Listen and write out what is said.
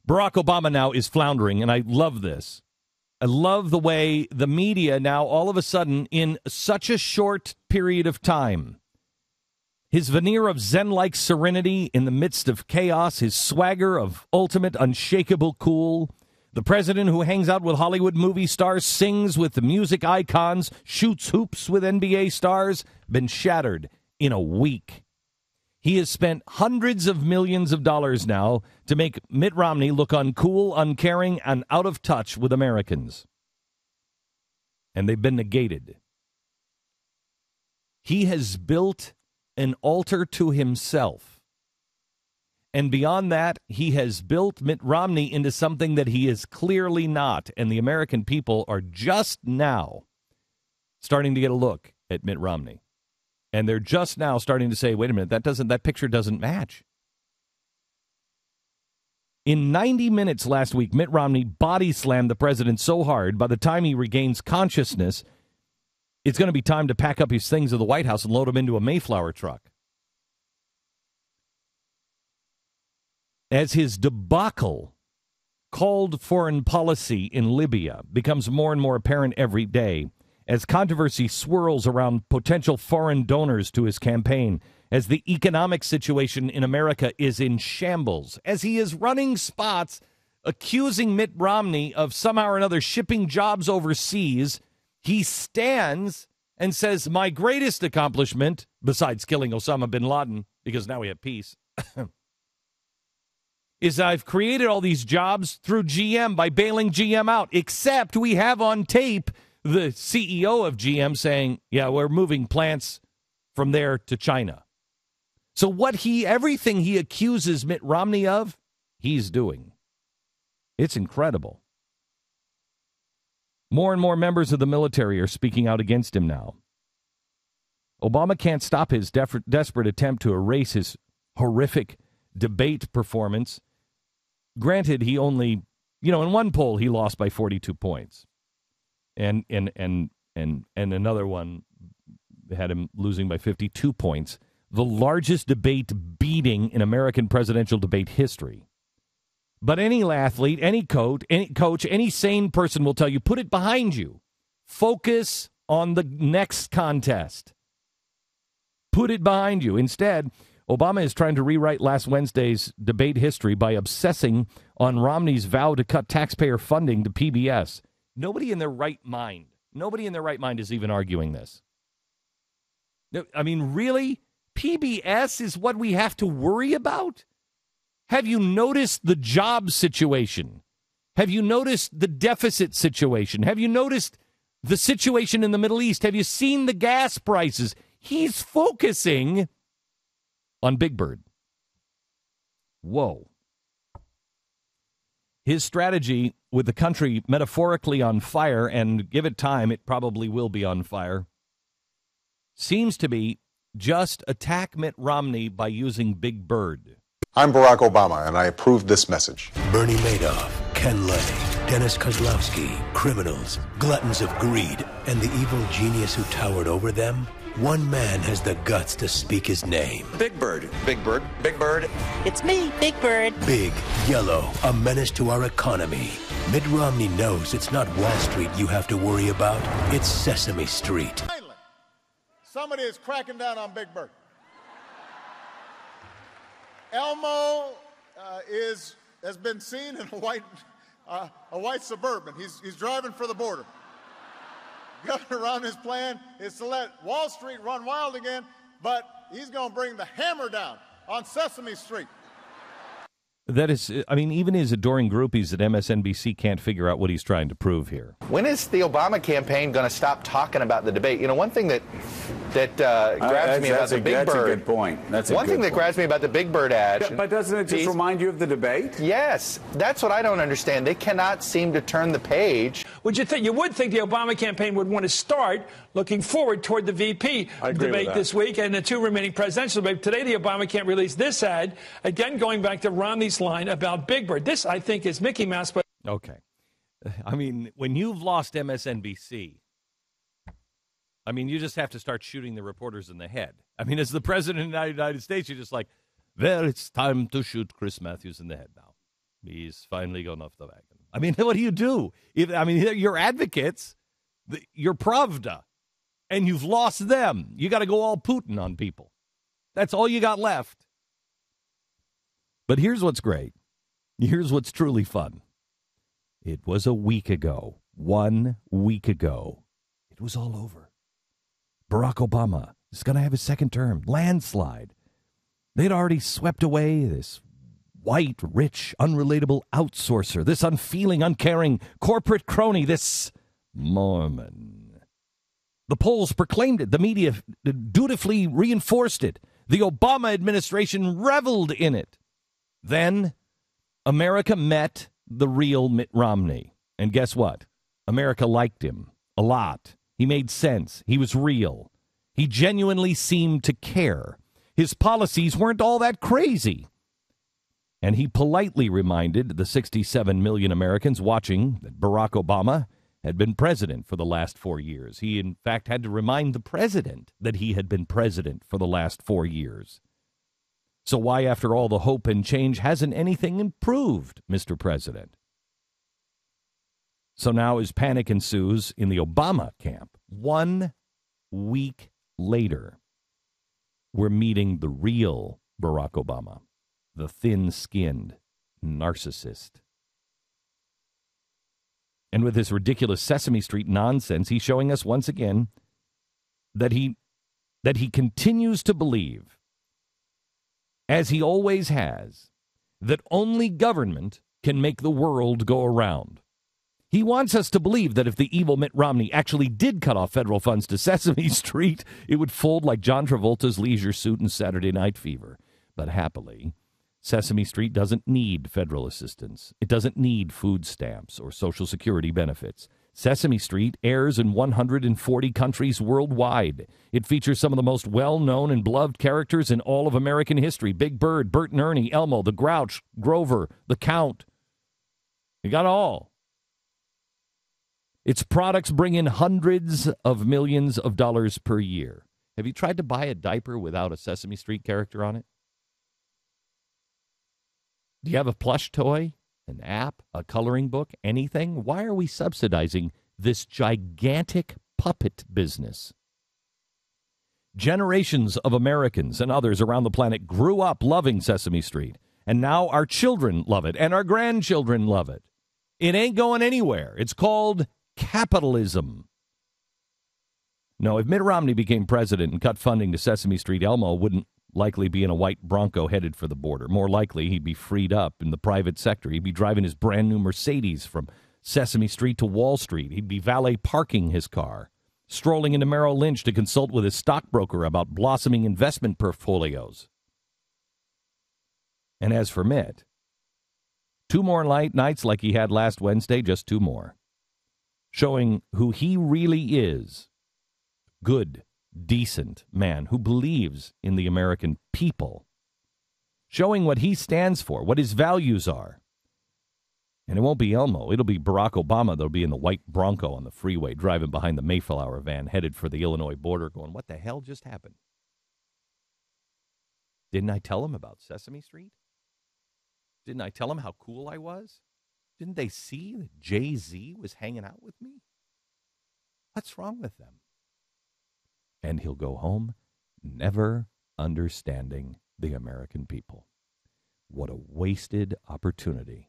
Barack Obama now is floundering, and I love this. I love the way the media now, all of a sudden, in such a short period of time, his veneer of Zen-like serenity in the midst of chaos, his swagger of ultimate unshakable cool, the president who hangs out with Hollywood movie stars, sings with the music icons, shoots hoops with NBA stars, been shattered in a week. He has spent hundreds of millions of dollars now to make Mitt Romney look uncool, uncaring, and out of touch with Americans. And they've been negated. He has built an altar to himself. And beyond that, he has built Mitt Romney into something that he is clearly not. And the American people are just now starting to get a look at Mitt Romney. And they're just now starting to say, wait a minute, that picture doesn't match. In 90 minutes last week, Mitt Romney body slammed the president so hard, by the time he regains consciousness, it's going to be time to pack up his things at the White House and load him into a Mayflower truck. As his debacle called foreign policy in Libya becomes more and more apparent every day, as controversy swirls around potential foreign donors to his campaign, as the economic situation in America is in shambles, as he is running spots accusing Mitt Romney of somehow or another shipping jobs overseas, he stands and says, my greatest accomplishment, besides killing Osama bin Laden, because now we have peace, is I've created all these jobs through GM by bailing GM out, except we have on tape the CEO of GM saying, yeah, we're moving plants from there to China. So everything he accuses Mitt Romney of, he's doing. It's incredible. More and more members of the military are speaking out against him now. Obama can't stop his desperate attempt to erase his horrific debate performance. Granted, he only, in one poll, he lost by 42 points. And another one had him losing by 52 points. The largest debate beating in American presidential debate history. But any athlete, any coach, any sane person will tell you, put it behind you. Focus on the next contest. Put it behind you. Instead, Obama is trying to rewrite last Wednesday's debate history by obsessing on Romney's vow to cut taxpayer funding to PBS. Nobody in their right mind is even arguing this. I mean, really? PBS is what we have to worry about? Have you noticed the job situation? Have you noticed the deficit situation? Have you noticed the situation in the Middle East? Have you seen the gas prices? He's focusing on Big Bird. Whoa. His strategy with the country metaphorically on fire, and give it time, it probably will be on fire, seems to be just attack Mitt Romney by using Big Bird. I'm Barack Obama, and I approve this message. Bernie Madoff, Ken Lay, Dennis Kozlowski, criminals, gluttons of greed, and the evil genius who towered over them. One man has the guts to speak his name. Big Bird. Big Bird. Big Bird. It's me, Big Bird. Big, yellow, a menace to our economy. Mitt Romney knows it's not Wall Street you have to worry about. It's Sesame Street. Finally, somebody is cracking down on Big Bird. Elmo has been seen in a white Suburban. He's driving for the border. Governor Romney's plan is to let Wall Street run wild again, but he's going to bring the hammer down on Sesame Street. That is, I mean, even his adoring groupies at MSNBC can't figure out what he's trying to prove here. When is the Obama campaign going to stop talking about the debate? You know, one thing that grabs me about the Big Bird. That's a good point. One thing that grabs me about the Big Bird ad. But doesn't it just remind you of the debate? Yes, that's what I don't understand. They cannot seem to turn the page. You would think the Obama campaign would want to start looking forward toward the VP debate this week and the two remaining presidential debates. Today, the Obama can't release this ad. Again, going back to Romney's line about Big Bird. This, I think, is Mickey Mouse. But okay. I mean, when you've lost MSNBC, I mean, you just have to start shooting the reporters in the head. I mean, as the president of the United States, you're just like, well, it's time to shoot Chris Matthews in the head now. He's finally gone off the wagon. I mean, what do you do? You're advocates, you're Pravda, and you've lost them. You got to go all Putin on people. That's all you got left. But here's what's great. Here's what's truly fun. It was a week ago, 1 week ago. It was all over. Barack Obama is going to have his second term. Landslide. They'd already swept away this white, rich, unrelatable outsourcer, this unfeeling, uncaring corporate crony, this Mormon. The polls proclaimed it. The media dutifully reinforced it. The Obama administration reveled in it. Then America met the real Mitt Romney. And guess what? America liked him a lot. He made sense. He was real. He genuinely seemed to care. His policies weren't all that crazy. And he politely reminded the 67 million Americans watching that Barack Obama had been president for the last 4 years. He, in fact, had to remind the president that he had been president for the last 4 years. So why, after all the hope and change, hasn't anything improved, Mr. President? So now as panic ensues in the Obama camp, 1 week later, we're meeting the real Barack Obama, the thin-skinned narcissist. And with this ridiculous Sesame Street nonsense, he's showing us once again that he continues to believe, as he always has, that only government can make the world go around. He wants us to believe that if the evil Mitt Romney actually did cut off federal funds to Sesame Street, it would fold like John Travolta's leisure suit in Saturday Night Fever. But happily, Sesame Street doesn't need federal assistance. It doesn't need food stamps or Social Security benefits. Sesame Street airs in 140 countries worldwide. It features some of the most well-known and beloved characters in all of American history. Big Bird, Bert and Ernie, Elmo, the Grouch, Grover, the Count. You got all. Its products bring in hundreds of millions of dollars per year. Have you tried to buy a diaper without a Sesame Street character on it? Do you have a plush toy, an app, a coloring book, anything? Why are we subsidizing this gigantic puppet business? Generations of Americans and others around the planet grew up loving Sesame Street, and now our children love it, and our grandchildren love it. It ain't going anywhere. It's called capitalism. No, if Mitt Romney became president and cut funding to Sesame Street, Elmo wouldn't likely be in a white Bronco headed for the border. More likely, he'd be freed up in the private sector. He'd be driving his brand new Mercedes from Sesame Street to Wall Street. He'd be valet parking his car, strolling into Merrill Lynch to consult with his stockbroker about blossoming investment portfolios. And as for Mitt, 2 more light nights like he had last Wednesday, just 2 more, showing who he really is. Good, decent man who believes in the American people, showing what he stands for, what his values are. And it won't be Elmo. It'll be Barack Obama that'll be in the white Bronco on the freeway, driving behind the Mayflower van, headed for the Illinois border, going, what the hell just happened? Didn't I tell him about Sesame Street? Didn't I tell him how cool I was? Didn't they see that Jay-Z was hanging out with me? What's wrong with them? And he'll go home never understanding the American people. What a wasted opportunity.